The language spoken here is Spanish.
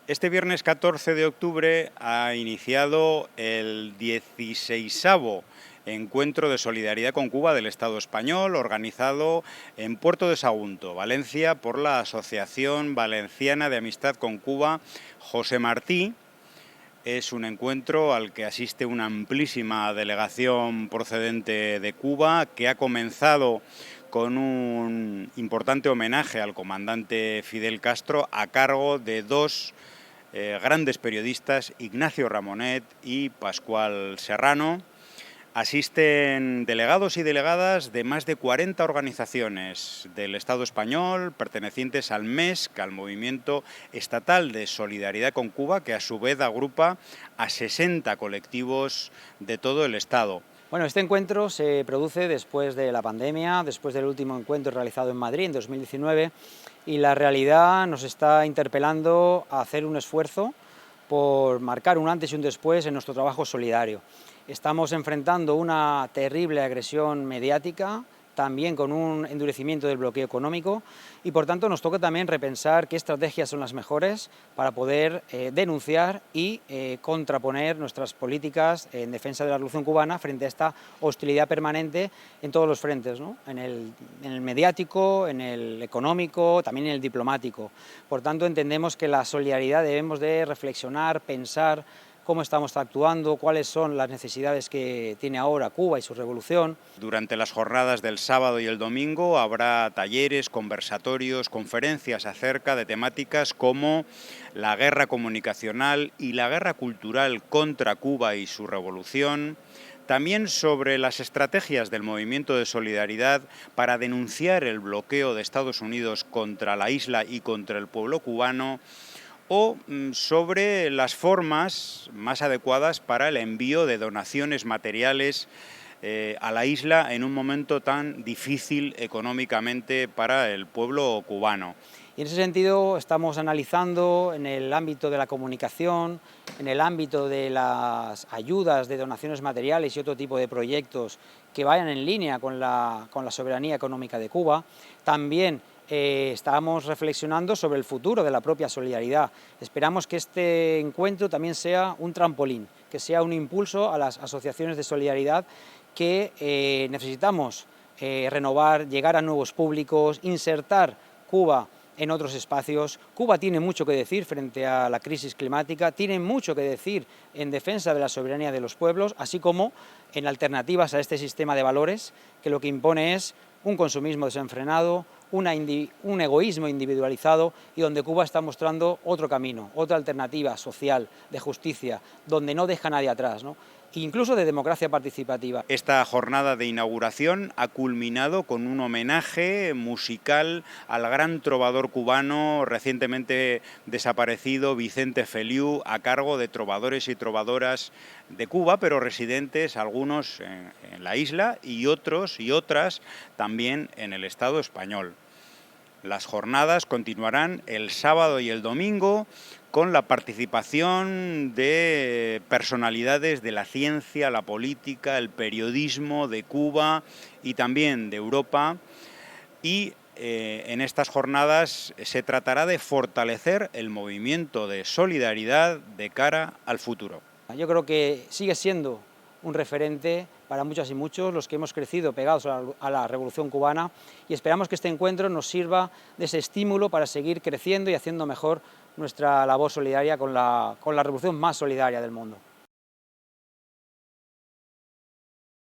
Este viernes 14 de octubre ha iniciado el 16º Encuentro de Solidaridad con Cuba del Estado español, organizado en Puerto de Sagunto, Valencia, por la Asociación Valenciana de Amistad con Cuba, José Martí. Es un encuentro al que asiste una amplísima delegación procedente de Cuba, que ha comenzado con un importante homenaje al comandante Fidel Castro a cargo de dos grandes periodistas, Ignacio Ramonet y Pascual Serrano. Asisten delegados y delegadas de más de 40 organizaciones del Estado español pertenecientes al MESC, al Movimiento Estatal de Solidaridad con Cuba, que a su vez agrupa a 60 colectivos de todo el Estado. Bueno, este encuentro se produce después de la pandemia, después del último encuentro realizado en Madrid en 2019, y la realidad nos está interpelando a hacer un esfuerzo por marcar un antes y un después en nuestro trabajo solidario. Estamos enfrentando una terrible agresión mediática, también con un endurecimiento del bloqueo económico, y por tanto nos toca también repensar qué estrategias son las mejores para poder denunciar y contraponer nuestras políticas en defensa de la revolución cubana frente a esta hostilidad permanente en todos los frentes, ¿no? En el mediático, en el económico, también en el diplomático. Por tanto, entendemos que la solidaridad debemos de reflexionar, pensar cómo estamos actuando, cuáles son las necesidades que tiene ahora Cuba y su revolución. Durante las jornadas del sábado y el domingo habrá talleres, conversatorios, conferencias acerca de temáticas como la guerra comunicacional y la guerra cultural contra Cuba y su revolución. También sobre las estrategias del movimiento de solidaridad para denunciar el bloqueo de Estados Unidos contra la isla y contra el pueblo cubano, o sobre las formas más adecuadas para el envío de donaciones materiales a la isla en un momento tan difícil económicamente para el pueblo cubano. Y en ese sentido estamos analizando en el ámbito de la comunicación, en el ámbito de las ayudas de donaciones materiales y otro tipo de proyectos que vayan en línea con la soberanía económica de Cuba. También estamos reflexionando sobre el futuro de la propia solidaridad. Esperamos que este encuentro también sea un trampolín, que sea un impulso a las asociaciones de solidaridad que necesitamos renovar, llegar a nuevos públicos, insertar Cuba en otros espacios. Cuba tiene mucho que decir frente a la crisis climática, tiene mucho que decir en defensa de la soberanía de los pueblos, así como en alternativas a este sistema de valores que lo que impone es un consumismo desenfrenado, un egoísmo individualizado, y donde Cuba está mostrando otro camino, otra alternativa social, de justicia, donde no deja a nadie atrás, ¿no? Incluso de democracia participativa. Esta jornada de inauguración ha culminado con un homenaje musical al gran trovador cubano recientemente desaparecido, Vicente Feliú, a cargo de trovadores y trovadoras de Cuba, pero residentes algunos en la isla y otros y otras también en el Estado español. Las jornadas continuarán el sábado y el domingo con la participación de personalidades de la ciencia, la política, el periodismo de Cuba y también de Europa. Y en estas jornadas se tratará de fortalecer el movimiento de solidaridad de cara al futuro. Yo creo que sigue siendo un referente para muchas y muchos, los que hemos crecido pegados a la Revolución Cubana, y esperamos que este encuentro nos sirva de ese estímulo para seguir creciendo y haciendo mejor nuestra labor solidaria con la revolución más solidaria del mundo.